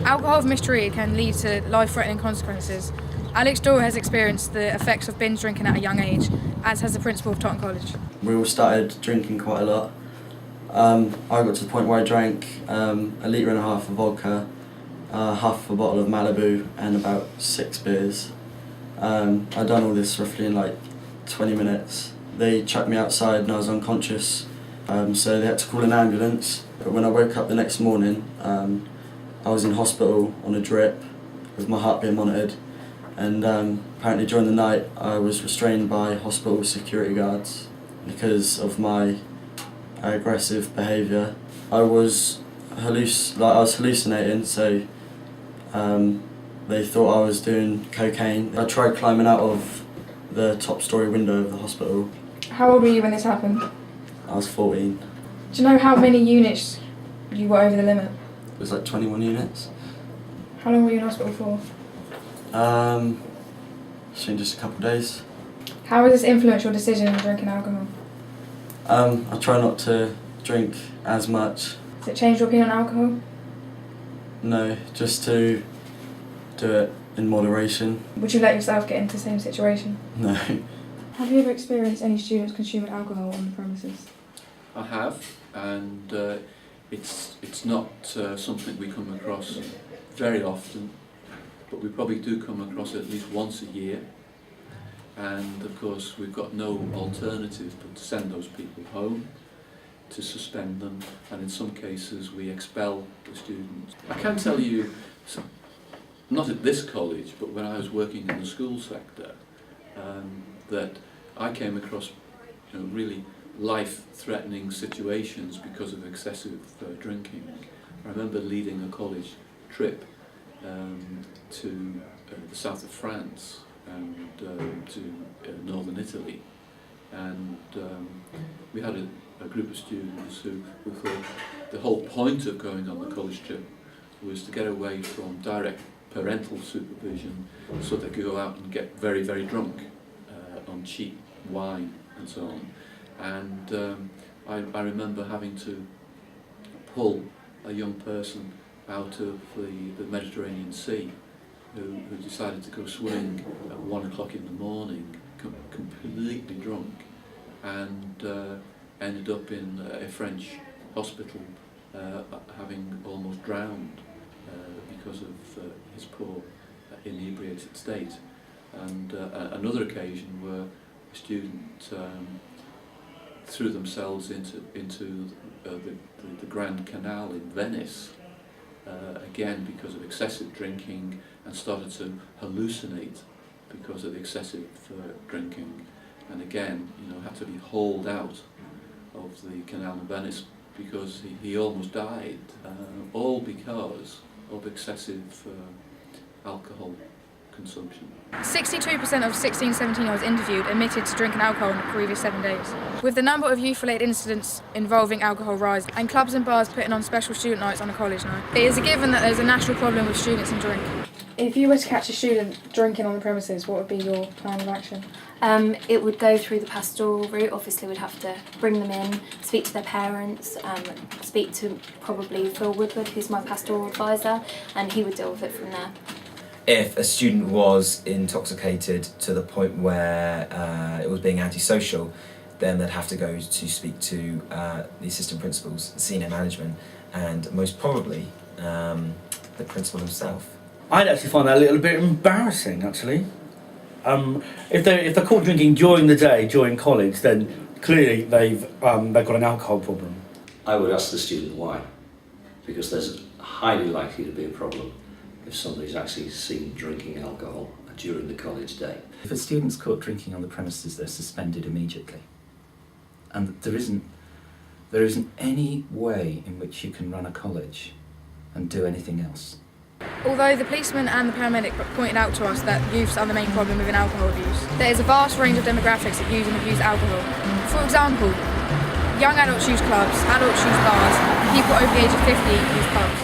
Alcohol if mistreated can lead to life-threatening consequences. Alex Dora has experienced the effects of binge drinking at a young age, as has the principal of Taunton College. We all started drinking quite a lot. I got to the point where I drank 1.5 litres of vodka, half a bottle of Malibu and about 6 beers. I'd done all this roughly in like 20 minutes. They chucked me outside and I was unconscious, so they had to call an ambulance. But when I woke up the next morning, I was in hospital on a drip with my heart being monitored, and apparently during the night I was restrained by hospital security guards because of my aggressive behaviour. I was hallucinating, so they thought I was doing cocaine. I tried climbing out of the top story window of the hospital. How old were you when this happened? I was 14. Do you know how many units you were over the limit? It was like 21 units. How long were you in hospital for? I think just a couple of days. How has this influenced your decision in drinking alcohol? I try not to drink as much. Has it changed your opinion on alcohol? No, just to do it in moderation. Would you let yourself get into the same situation? No. Have you ever experienced any students consuming alcohol on the premises? I have, and it's not something we come across very often, but we probably do come across it at least once a year. And of course we've got no alternative but to send those people home, to suspend them, and in some cases we expel the students. I can tell you, not at this college, but when I was working in the school sector, that I came across really life-threatening situations because of excessive drinking. I remember leading a college trip to the south of France and to northern Italy, and we had a group of students who thought the whole point of going on the college trip was to get away from direct parental supervision so they could go out and get very, very drunk on cheap wine and so on. And I remember having to pull a young person out of the Mediterranean Sea who decided to go swimming at 1 o'clock in the morning, completely drunk, and ended up in a French hospital having almost drowned because of his poor inebriated state. And another occasion where a student threw themselves into the Grand Canal in Venice, again because of excessive drinking, and started to hallucinate because of the excessive drinking, and again had to be hauled out of the canal in Venice because he almost died, all because of excessive alcohol consumption. 62% of 16-17-year-olds interviewed admitted to drinking alcohol in the previous 7 days. With the number of youth-related incidents involving alcohol rising and clubs and bars putting on special student nights on a college night, it is a given that there's a national problem with students and drink. If you were to catch a student drinking on the premises, what would be your plan of action? It would go through the pastoral route. Obviously we'd have to bring them in, speak to their parents, speak to probably Phil Woodward, who's my pastoral advisor, and he would deal with it from there. If a student was intoxicated to the point where it was being antisocial, then they'd have to go to speak to the assistant principals, senior management, and most probably the principal himself. I'd actually find that a little bit embarrassing, actually. If they're caught drinking during the day, during college, then clearly they've got an alcohol problem. I would ask the student why, because there's highly likely to be a problem if somebody's actually seen drinking alcohol during the college day. If a student's caught drinking on the premises, they're suspended immediately. And there isn't any way in which you can run a college and do anything else. Although the policeman and the paramedic pointed out to us that youths are the main problem within alcohol abuse, there is a vast range of demographics that use and abuse alcohol. For example, young adults use clubs, adults use bars, and people over the age of 50 use pubs.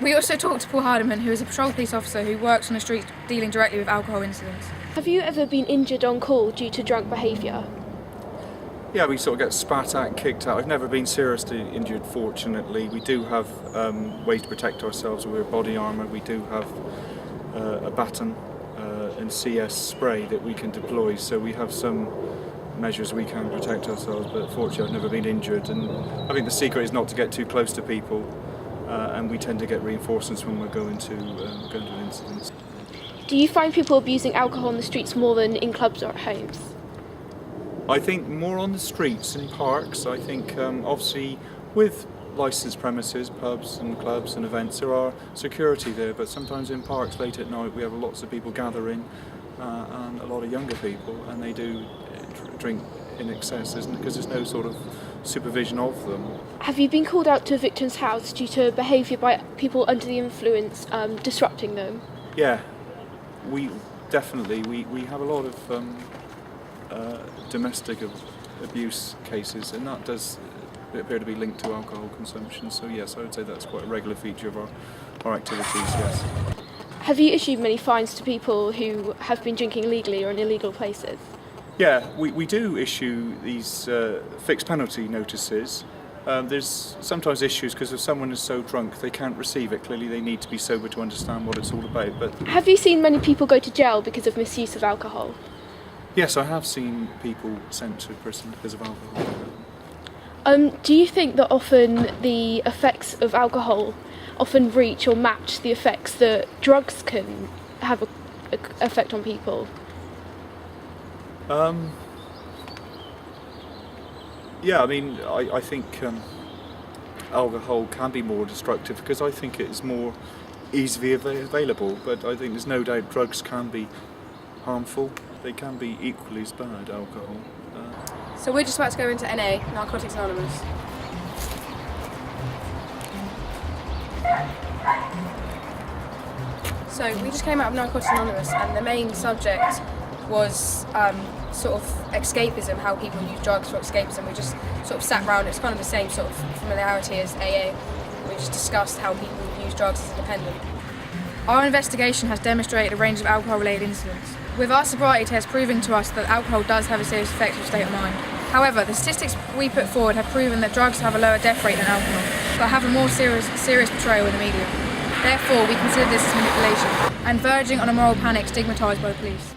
We also talked to Paul Hardiman, who is a patrol police officer who works on the streets dealing directly with alcohol incidents. Have you ever been injured on call due to drunk behaviour? Yeah, we sort of get spat at, kicked at. I've never been seriously injured, fortunately. We do have ways to protect ourselves. We're body armour. We do have a baton and CS spray that we can deploy, so we have some measures we can protect ourselves, but fortunately I've never been injured, and I think the secret is not to get too close to people, and we tend to get reinforcements when we're going to incidents. Do you find people abusing alcohol on the streets more than in clubs or at homes? I think more on the streets and parks. I think obviously with licensed premises, pubs and clubs and events, there are security there, but sometimes in parks late at night we have lots of people gathering and a lot of younger people, and they do drink in excess, because there's no sort of supervision of them. Have you been called out to a victim's house due to behaviour by people under the influence disrupting them? Yeah, we definitely we have a lot of domestic abuse cases, and that does appear to be linked to alcohol consumption. So yes, I would say that's quite a regular feature of our activities, yes. Have you issued many fines to people who have been drinking illegally or in illegal places? Yeah, we do issue these fixed penalty notices. There's sometimes issues because if someone is so drunk they can't receive it. Clearly they need to be sober to understand what it's all about. But have you seen many people go to jail because of misuse of alcohol? Yes, I have seen people sent to prison because of alcohol. Do you think that often the effects of alcohol often reach or match the effects that drugs can have an effect on people? Yeah, I mean, I think alcohol can be more destructive because I think it's more easily available, but I think there's no doubt drugs can be harmful. They can be equally as bad, alcohol. So we're just about to go into NA, Narcotics Anonymous. So we just came out of Narcotics Anonymous, and the main subject was sort of escapism, how people use drugs for escapism. We just sort of sat around, it's kind of the same sort of familiarity as AA. We just discussed how people use drugs as a dependent. Our investigation has demonstrated a range of alcohol-related incidents, with our sobriety test proving to us that alcohol does have a serious effect on the state of mind. However, the statistics we put forward have proven that drugs have a lower death rate than alcohol, but have a more serious portrayal in the media. Therefore, we consider this as manipulation and verging on a moral panic stigmatised by the police.